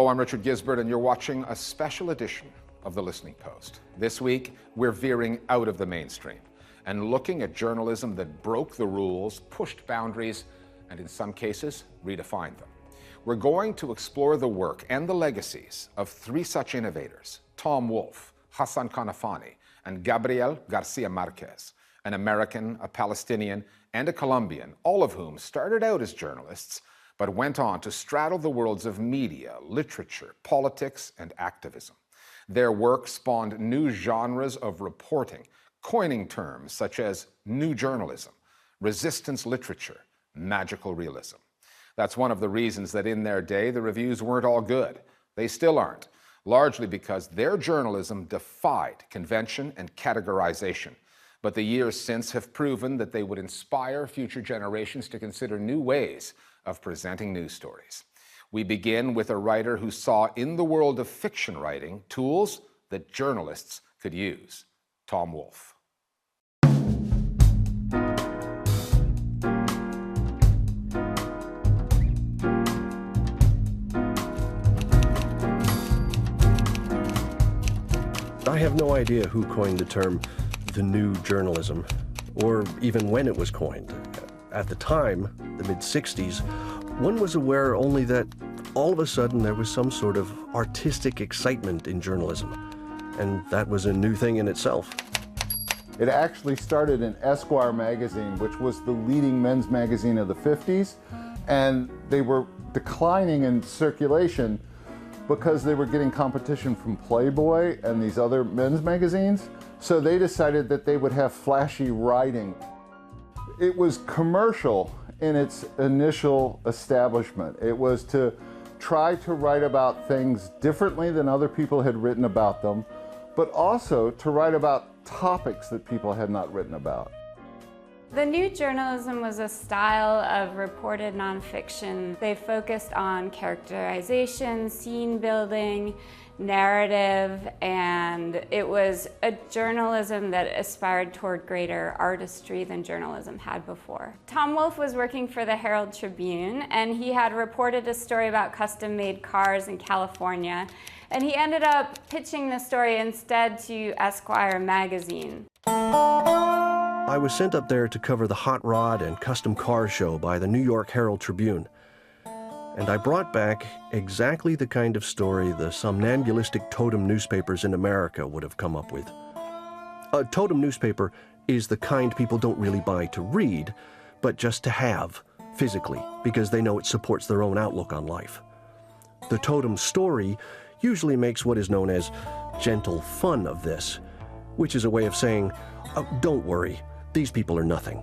Hello, I'm Richard Gisbert, and you're watching a special edition of The Listening Post. This week, we're veering out of the mainstream and looking at journalism that broke the rules, pushed boundaries, and in some cases, redefined them. We're going to explore the work and the legacies of three such innovators: Tom Wolfe, Ghassan Kanafani, and Gabriel García Márquez, an American, a Palestinian, and a Colombian, all of whom started out as journalists, but went on to straddle the worlds of media, literature, politics, and activism. Their work spawned new genres of reporting, coining terms such as new journalism, resistance literature, magical realism. That's one of the reasons that in their day, the reviews weren't all good. They still aren't, largely because their journalism defied convention and categorization. But the years since have proven that they would inspire future generations to consider new ways of presenting news stories. We begin with a writer who saw in the world of fiction writing tools that journalists could use: Tom Wolfe. I have no idea who coined the term the new journalism, or even when it was coined. At the time, the mid-60s, one was aware only that all of a sudden there was some sort of artistic excitement in journalism, and that was a new thing in itself. It actually started in Esquire magazine, which was the leading men's magazine of the 50s, and they were declining in circulation because they were getting competition from Playboy and these other men's magazines. So they decided that they would have flashy writing. It was commercial in its initial establishment. It was to try to write about things differently than other people had written about them, but also to write about topics that people had not written about. The new journalism was a style of reported nonfiction. They focused on characterization, scene building, narrative, and it was a journalism that aspired toward greater artistry than journalism had before. Tom Wolfe was working for the Herald Tribune, and he had reported a story about custom-made cars in California, and he ended up pitching the story instead to Esquire magazine. I was sent up there to cover the hot rod and custom car show by the New York Herald Tribune. And I brought back exactly the kind of story the somnambulistic totem newspapers in America would have come up with. A totem newspaper is the kind people don't really buy to read, but just to have, physically, because they know it supports their own outlook on life. The totem story usually makes what is known as gentle fun of this, which is a way of saying, oh, don't worry, these people are nothing.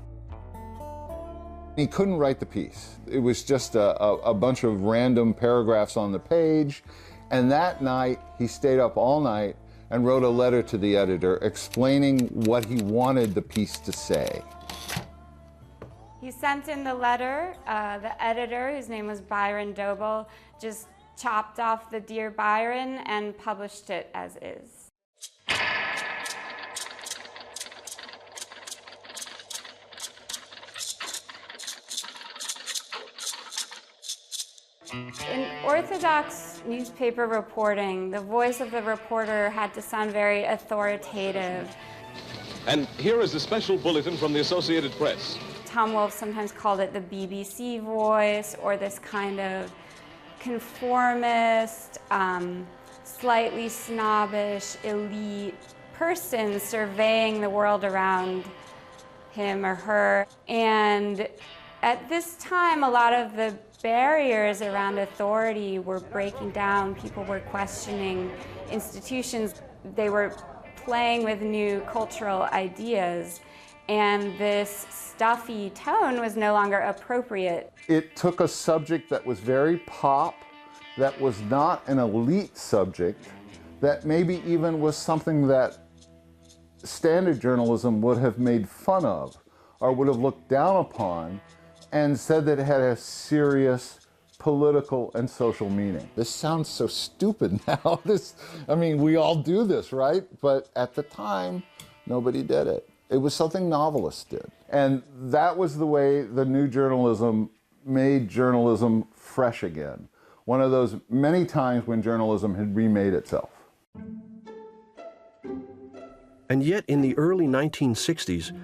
He couldn't write the piece. It was just a bunch of random paragraphs on the page, and that night he stayed up all night and wrote a letter to the editor explaining what he wanted the piece to say. He sent in the letter. The editor, whose name was Byron Doble, just chopped off the Dear Byron and published it as is. In orthodox newspaper reporting, the voice of the reporter had to sound very authoritative. And here is a special bulletin from the Associated Press. Tom Wolfe sometimes called it the BBC voice, or this kind of conformist, slightly snobbish, elite person surveying the world around him or her. And at this time, a lot of the barriers around authority were breaking down. People were questioning institutions. They were playing with new cultural ideas, and this stuffy tone was no longer appropriate. It took a subject that was very pop, that was not an elite subject, that maybe even was something that standard journalism would have made fun of or would have looked down upon, and said that it had a serious political and social meaning. This sounds so stupid now. I mean, we all do this, right? But at the time, nobody did it. It was something novelists did. And that was the way the new journalism made journalism fresh again, one of those many times when journalism had remade itself. And yet, in the early 1960s,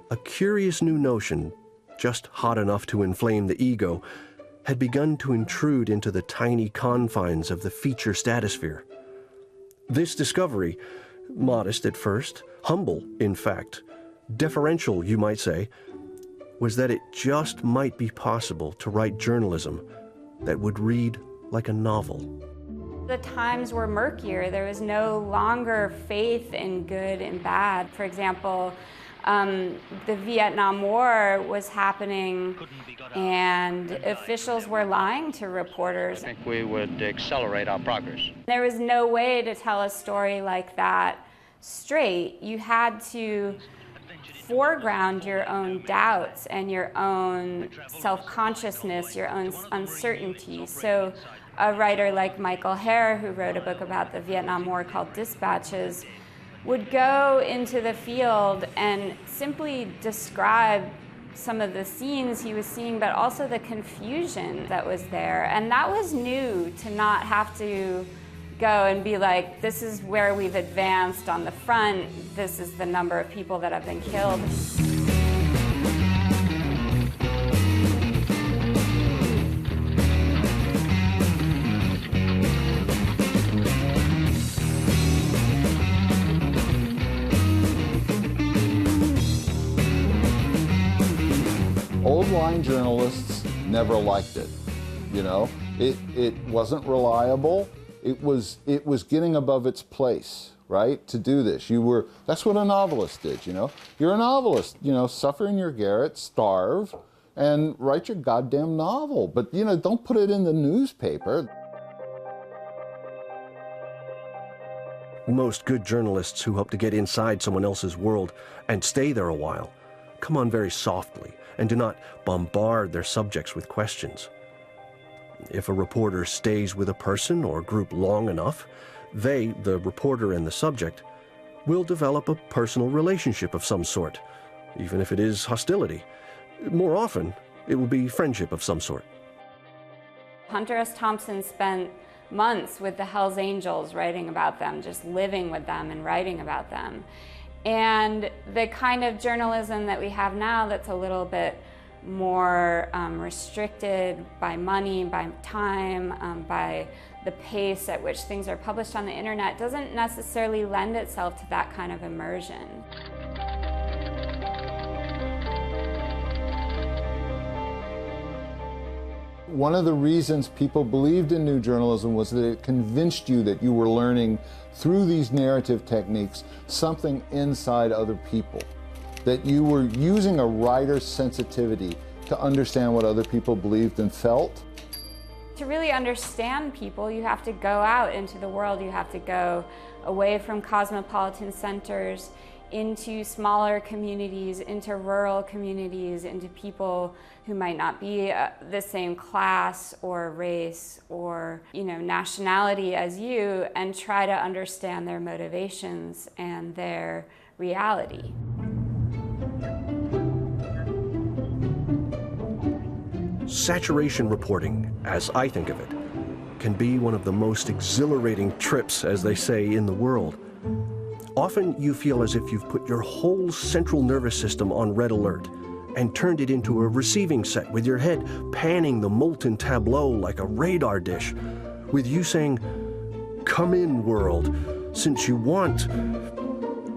a curious new notion, just hot enough to inflame the ego, had begun to intrude into the tiny confines of the feature stratosphere. This discovery, modest at first, humble, in fact, deferential, you might say, was that it just might be possible to write journalism that would read like a novel. The times were murkier. There was no longer faith in good and bad. For example, the Vietnam War was happening and officials were lying to reporters. I think we would accelerate our progress. There was no way to tell a story like that straight. You had to foreground your own doubts and your own self-consciousness, your own uncertainty. So a writer like Michael Herr, who wrote a book about the Vietnam War called Dispatches, would go into the field and simply describe some of the scenes he was seeing, but also the confusion that was there. And that was new, to not have to go and be like, this is where we've advanced on the front, this is the number of people that have been killed. Old line journalists never liked it, you know? It wasn't reliable. It was getting above its place, right? To do this. That's what a novelist did, you know? You're a novelist, you know, suffer in your garret, starve, and write your goddamn novel. But, you know, don't put it in the newspaper. Most good journalists who hope to get inside someone else's world and stay there a while come on very softly and do not bombard their subjects with questions. If a reporter stays with a person or group long enough, they, the reporter and the subject, will develop a personal relationship of some sort, even if it is hostility. More often, it will be friendship of some sort. Hunter S. Thompson spent months with the Hells Angels writing about them, just living with them and writing about them. And the kind of journalism that we have now that's a little bit more restricted by money, by time, by the pace at which things are published on the internet doesn't necessarily lend itself to that kind of immersion. One of the reasons people believed in new journalism was that it convinced you that you were learning through these narrative techniques something inside other people, that you were using a writer's sensitivity to understand what other people believed and felt. To really understand people, you have to go out into the world. You have to go away from cosmopolitan centers into smaller communities, into rural communities, into people who might not be the same class or race or, you know, nationality as you, and try to understand their motivations and their reality. Saturation reporting, as I think of it, can be one of the most exhilarating trips, as they say, in the world. Often you feel as if you've put your whole central nervous system on red alert and turned it into a receiving set with your head panning the molten tableau like a radar dish, with you saying, "Come in, world, since you want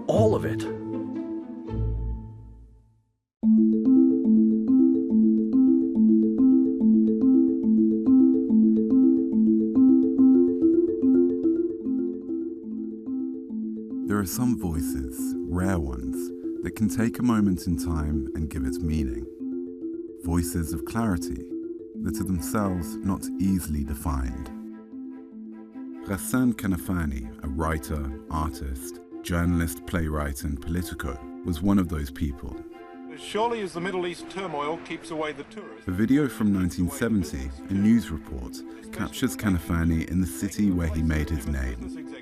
all of it." There are some voices, rare ones, that can take a moment in time and give it meaning. Voices of clarity that are themselves not easily defined. Ghassan Kanafani, a writer, artist, journalist, playwright and politico, was one of those people. Surely as the Middle East turmoil keeps away the tourists. A video from 1970, a news report, captures Kanafani in the city where he made his name.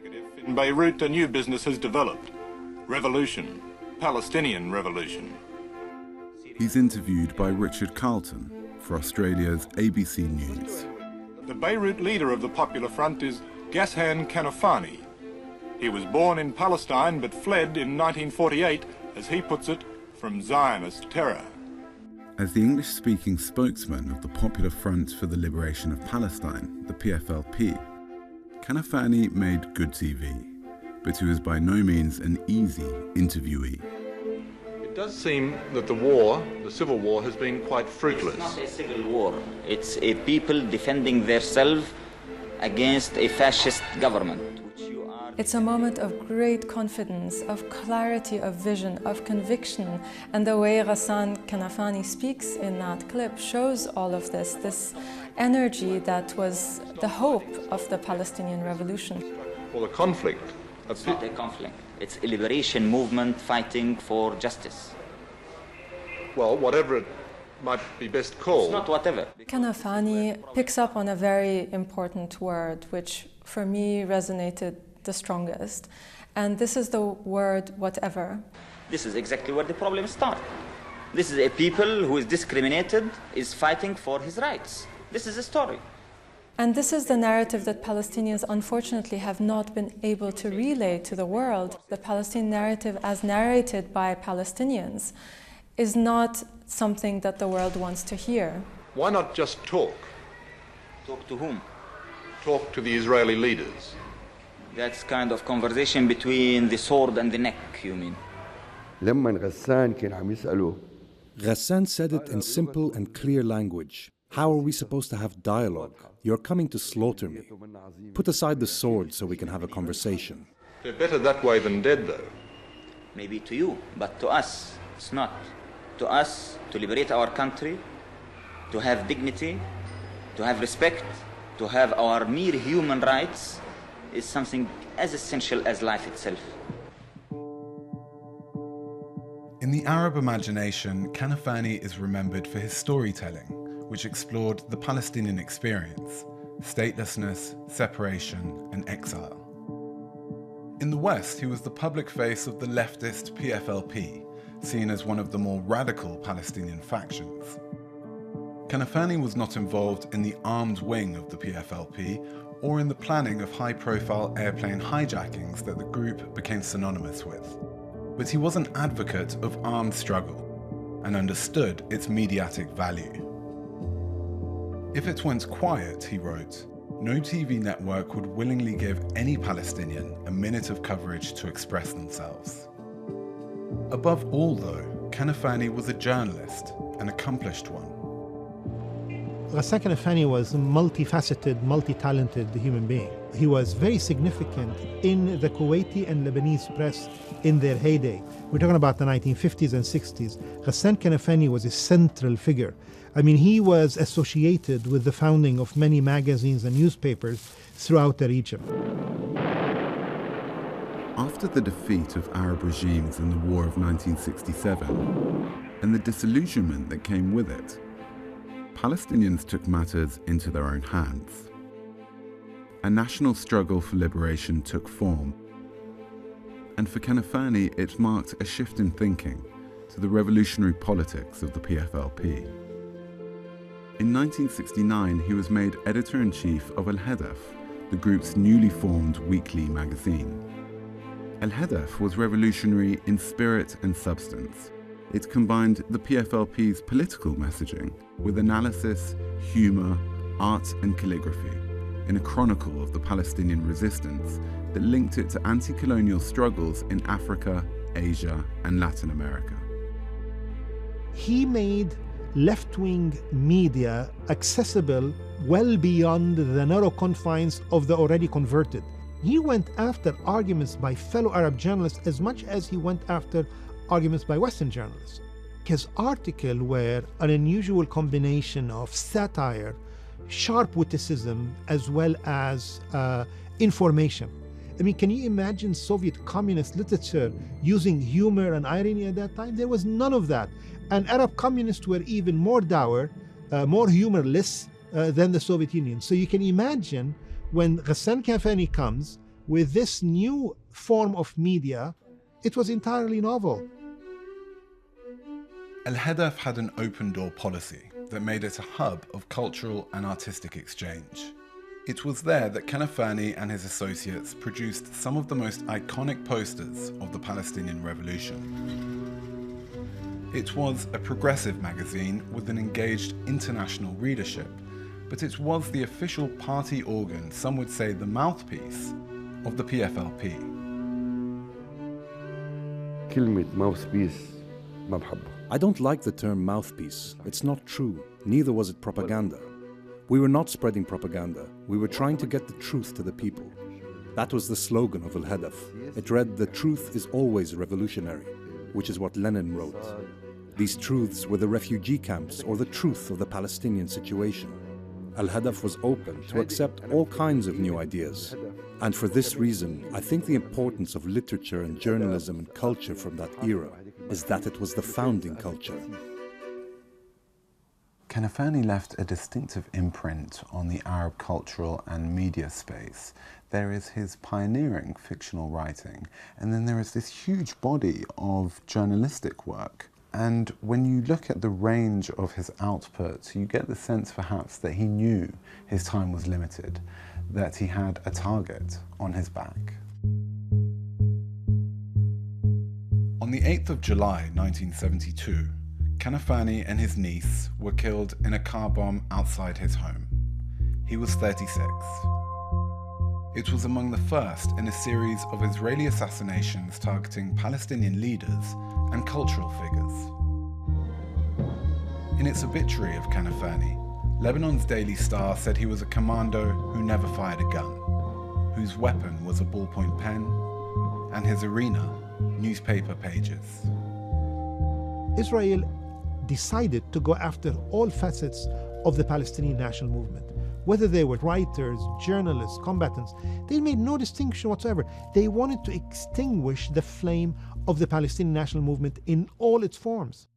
In Beirut, a new business has developed. Revolution. Palestinian revolution. He's interviewed by Richard Carlton for Australia's ABC News. The Beirut leader of the Popular Front is Ghassan Kanafani. He was born in Palestine but fled in 1948, as he puts it, from Zionist terror. As the English-speaking spokesman of the Popular Front for the Liberation of Palestine, the PFLP, Kanafani made good TV, but he was by no means an easy interviewee. It does seem that the civil war, has been quite fruitless. It's not a civil war. It's a people defending themselves against a fascist government. It's a moment of great confidence, of clarity of vision, of conviction, and the way Ghassan Kanafani speaks in that clip shows all of this energy that was the hope of the Palestinian revolution. Well, the conflict. It's not a conflict. It's a liberation movement fighting for justice. Well, whatever it might be best called. It's not whatever. Kanafani picks up on a very important word, which for me resonated the strongest, and this is the word whatever. This is exactly where the problem starts. This is a people who is discriminated, is fighting for his rights. This is a story. And this is the narrative that Palestinians unfortunately have not been able to relay to the world. The Palestinian narrative as narrated by Palestinians is not something that the world wants to hear. Why not just talk? Talk to whom? Talk to the Israeli leaders. That's kind of conversation between the sword and the neck, you mean? Ghassan said it in simple and clear language. How are we supposed to have dialogue? You're coming to slaughter me. Put aside the sword so we can have a conversation. They're better that way than dead, though. Maybe to you, but to us, it's not. To us, to liberate our country, to have dignity, to have respect, to have our mere human rights, is something as essential as life itself. In the Arab imagination, Kanafani is remembered for his storytelling, which explored the Palestinian experience, statelessness, separation, and exile. In the West, he was the public face of the leftist PFLP, seen as one of the more radical Palestinian factions. Kanafani was not involved in the armed wing of the PFLP or in the planning of high-profile airplane hijackings that the group became synonymous with. But he was an advocate of armed struggle and understood its mediatic value. If it went quiet, he wrote, no TV network would willingly give any Palestinian a minute of coverage to express themselves. Above all, though, Kanafani was a journalist, an accomplished one. Ghassan Kanafani was a multifaceted, multi-talented human being. He was very significant in the Kuwaiti and Lebanese press in their heyday. We're talking about the 1950s and 60s. Ghassan Kanafani was a central figure. I mean, he was associated with the founding of many magazines and newspapers throughout the region. After the defeat of Arab regimes in the War of 1967 and the disillusionment that came with it, Palestinians took matters into their own hands. A national struggle for liberation took form, and for Kanafani it marked a shift in thinking to the revolutionary politics of the PFLP. In 1969, he was made editor-in-chief of Al-Hadaf, the group's newly formed weekly magazine. Al-Hadaf was revolutionary in spirit and substance. It combined the PFLP's political messaging with analysis, humor, art and calligraphy in a chronicle of the Palestinian resistance that linked it to anti-colonial struggles in Africa, Asia and Latin America. He made left-wing media accessible well beyond the narrow confines of the already converted. He went after arguments by fellow Arab journalists as much as he went after arguments by Western journalists. His article were an unusual combination of satire, sharp witticism, as well as information. I mean, can you imagine Soviet communist literature using humor and irony at that time? There was none of that. And Arab communists were even more dour, more humorless than the Soviet Union. So you can imagine when Ghassan Kanafani comes with this new form of media, it was entirely novel. Al-Hadaf had an open-door policy that made it a hub of cultural and artistic exchange. It was there that Kanafani and his associates produced some of the most iconic posters of the Palestinian Revolution. It was a progressive magazine with an engaged international readership, but it was the official party organ, some would say the mouthpiece, of the PFLP. I don't like the term mouthpiece. It's not true. Neither was it propaganda. We were not spreading propaganda. We were trying to get the truth to the people. That was the slogan of Al-Hadaf. It read, "The truth is always revolutionary," which is what Lenin wrote. These truths were the refugee camps or the truth of the Palestinian situation. Al-Hadaf was open to accept all kinds of new ideas. And for this reason, I think the importance of literature and journalism and culture from that era is that it was the founding culture. Kanafani left a distinctive imprint on the Arab cultural and media space. There is his pioneering fictional writing, and then there is this huge body of journalistic work. And when you look at the range of his output, you get the sense perhaps that he knew his time was limited, that he had a target on his back. On the 8th of July 1972, Kanafani and his niece were killed in a car bomb outside his home. He was 36. It was among the first in a series of Israeli assassinations targeting Palestinian leaders and cultural figures. In its obituary of Kanafani, Lebanon's Daily Star said he was a commando who never fired a gun, whose weapon was a ballpoint pen, and his arena, newspaper pages. Israel decided to go after all facets of the Palestinian national movement. Whether they were writers, journalists, combatants, they made no distinction whatsoever. They wanted to extinguish the flame of the Palestinian national movement in all its forms.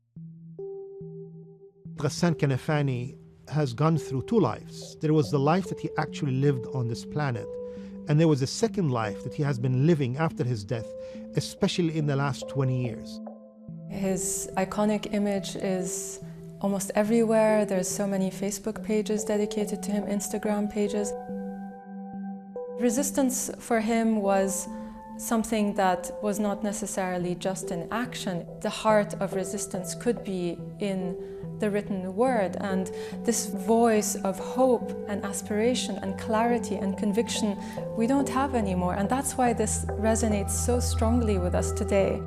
Ghassan Kanafani has gone through two lives. There was the life that he actually lived on this planet, and there was a second life that he has been living after his death, especially in the last 20 years. His iconic image is almost everywhere. There's so many Facebook pages dedicated to him, Instagram pages. Resistance for him was something that was not necessarily just in action. The heart of resistance could be in the written word, and this voice of hope and aspiration and clarity and conviction we don't have anymore, and that's why this resonates so strongly with us today.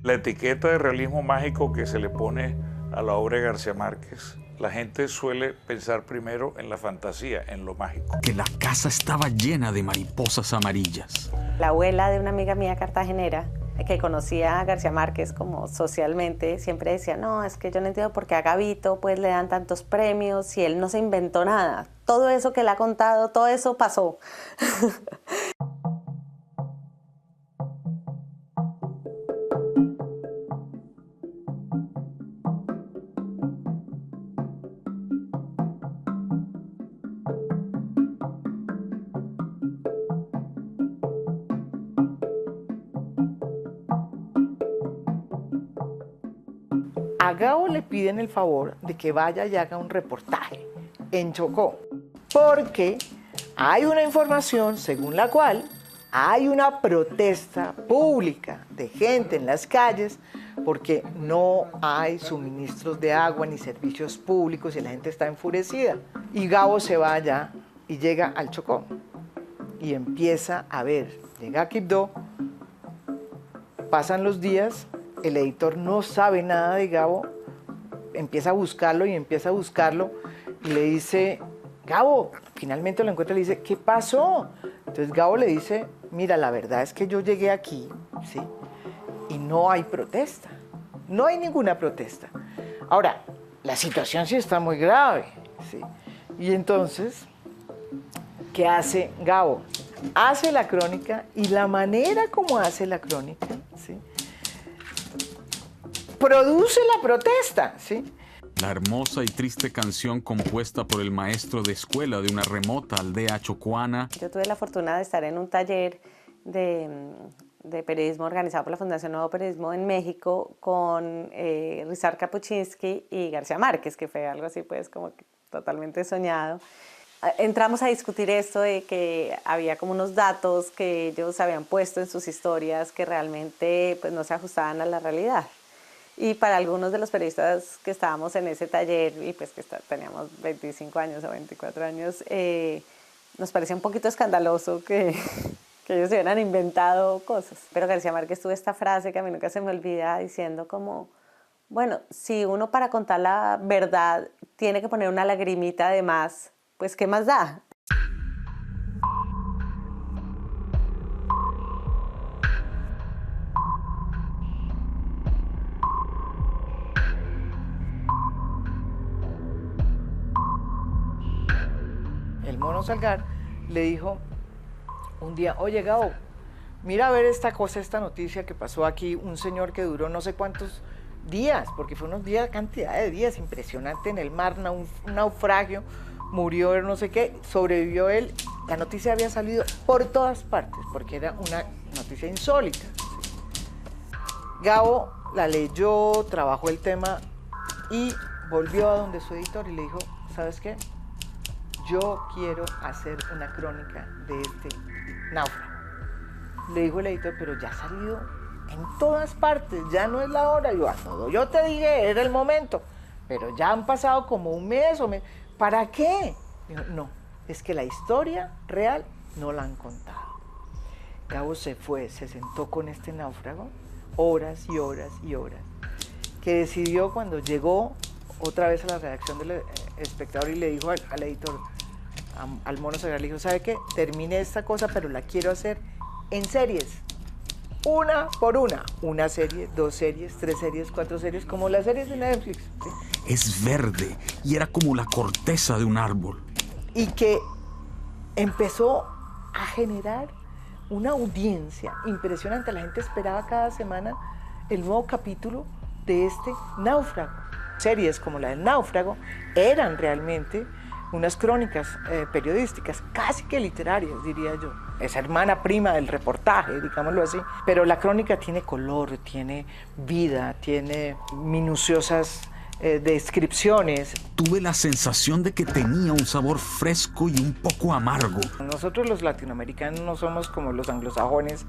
La etiqueta de realismo mágico que se le pone a la obra de García Márquez, la gente suele pensar primero en la fantasía, en lo mágico. Que la casa estaba llena de mariposas amarillas. La abuela de una amiga mía cartagenera, que conocía a García Márquez como socialmente, siempre decía, no, es que yo no entiendo por qué a Gabito pues le dan tantos premios y él no se inventó nada. Todo eso que le ha contado, todo eso pasó. A Gabo le piden el favor de que vaya y haga un reportaje en Chocó, porque hay una información según la cual hay una protesta pública de gente en las calles porque no hay suministros de agua ni servicios públicos y la gente está enfurecida. Y Gabo se va allá y llega al Chocó y empieza a ver, llega a Quibdó, pasan los días, el editor no sabe nada de Gabo, empieza a buscarlo y empieza a buscarlo y le dice, Gabo, finalmente lo encuentra y le dice, ¿qué pasó? Entonces Gabo le dice, mira, la verdad es que yo llegué aquí, ¿sí? Y no hay protesta, no hay ninguna protesta. Ahora, la situación sí está muy grave, ¿sí? Y entonces, ¿qué hace Gabo? Hace la crónica y la manera como hace la crónica, ¿sí?, produce la protesta, ¿sí? La hermosa y triste canción compuesta por el maestro de escuela de una remota aldea chocuana. Yo tuve la fortuna de estar en un taller de periodismo organizado por la Fundación Nuevo Periodismo en México con Ryszard Kapuscinski y García Márquez, que fue algo así pues como que totalmente soñado. Entramos a discutir esto de que había como unos datos que ellos habían puesto en sus historias que realmente pues no se ajustaban a la realidad. Y para algunos de los periodistas que estábamos en ese taller y pues que teníamos 25 años o 24 años, nos parecía un poquito escandaloso que ellos hubieran inventado cosas. Pero García Márquez tuvo esta frase que a mí nunca se me olvida diciendo como, bueno, si uno para contar la verdad tiene que poner una lagrimita de más, pues ¿qué más da? El mono Salgar le dijo un día, oye Gabo, mira a ver esta cosa, esta noticia que pasó aquí, un señor que duró no sé cuántos días, porque fue unos días, cantidad de días, impresionante en el mar, un naufragio, murió no sé qué, sobrevivió él, la noticia había salido por todas partes, porque era una noticia insólita. ¿Sí? Gabo la leyó, trabajó el tema y volvió a donde su editor y le dijo, ¿sabes qué? Yo quiero hacer una crónica de este náufrago. Le dijo el editor, pero ya ha salido en todas partes, ya no es la hora. Yo te dije, era el momento, pero ya han pasado como un mes ¿para qué? Dijo, no, es que la historia real no la han contado. Gabo se fue, se sentó con este náufrago, horas y horas y horas, que decidió cuando llegó otra vez a la redacción del Espectador y le dijo al editor, al mono Salgar, le dijo, ¿sabe qué? Terminé esta cosa, pero la quiero hacer en series, una por una serie, 2 series, 3 series, 4 series, como las series de Netflix. ¿Sí? Es verde y era como la corteza de un árbol. Y que empezó a generar una audiencia impresionante. La gente esperaba cada semana el nuevo capítulo de este náufrago. Series como la del náufrago eran realmente unas crónicas periodísticas, casi que literarias, diría yo. Es hermana prima del reportaje, digámoslo así. Pero la crónica tiene color, tiene vida, tiene minuciosas descripciones. Tuve la sensación de que tenía un sabor fresco y un poco amargo. Nosotros los latinoamericanos no somos como los anglosajones,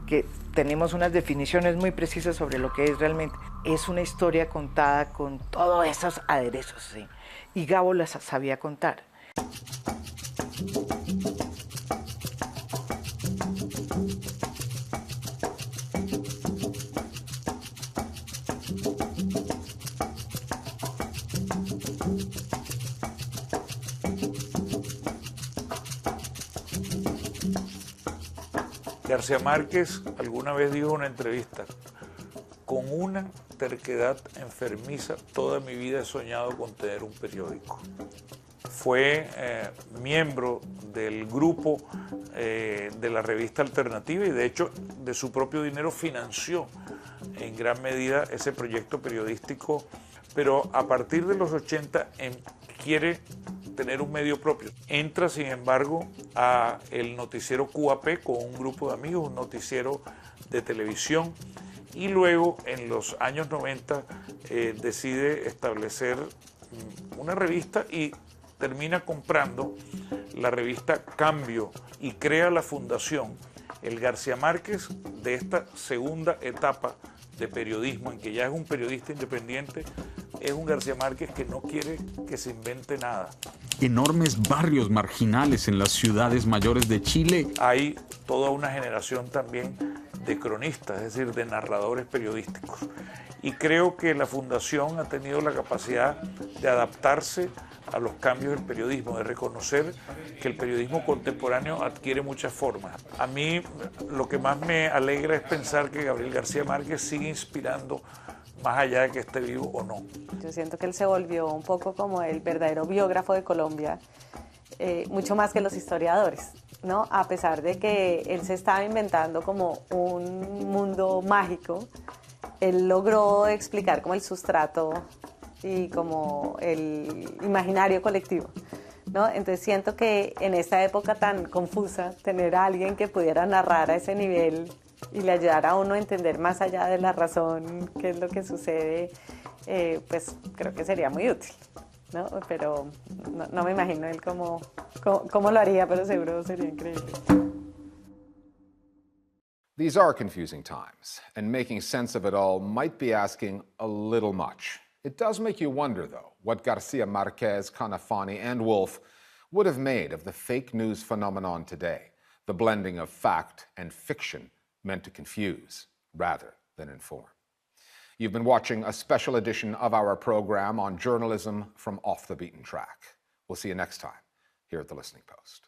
que tenemos unas definiciones muy precisas sobre lo que es realmente. Es una historia contada con todos esos aderezos, ¿sí? Y Gabo las sabía contar. García Márquez alguna vez dijo en una entrevista, con una terquedad enfermiza, toda mi vida he soñado con tener un periódico. Fue miembro del grupo de la revista Alternativa y de hecho de su propio dinero financió en gran medida ese proyecto periodístico, pero a partir de los 80 quiere tener un medio propio. Entra, sin embargo, a el noticiero QAP con un grupo de amigos, un noticiero de televisión, y luego en los años 90 decide establecer una revista y termina comprando la revista Cambio y crea la fundación, el García Márquez de esta segunda etapa de periodismo, en que ya es un periodista independiente, es un García Márquez que no quiere que se invente nada. Enormes barrios marginales en las ciudades mayores de Chile. Hay toda una generación también de cronistas, es decir, de narradores periodísticos. Y creo que la Fundación ha tenido la capacidad de adaptarse a los cambios del periodismo, de reconocer que el periodismo contemporáneo adquiere muchas formas. A mí lo que más me alegra es pensar que Gabriel García Márquez sigue inspirando más allá de que esté vivo o no. Yo siento que él se volvió un poco como el verdadero biógrafo de Colombia, mucho más que los historiadores, ¿no? A pesar de que él se estaba inventando como un mundo mágico, él logró explicar como el sustrato y como el imaginario colectivo, ¿no? Entonces siento que en esta época tan confusa, tener a alguien que pudiera narrar a ese nivel y le ayudara a uno a entender más allá de la razón qué es lo que sucede, pues creo que sería muy útil, ¿no? Pero no me imagino él cómo lo haría, pero seguro sería increíble. These are confusing times, and making sense of it all might be asking a little much. It does make you wonder, though, what García Márquez, Kanafani, and Wolfe would have made of the fake news phenomenon today, the blending of fact and fiction meant to confuse rather than inform. You've been watching a special edition of our program on journalism from off the beaten track. We'll see you next time here at The Listening Post.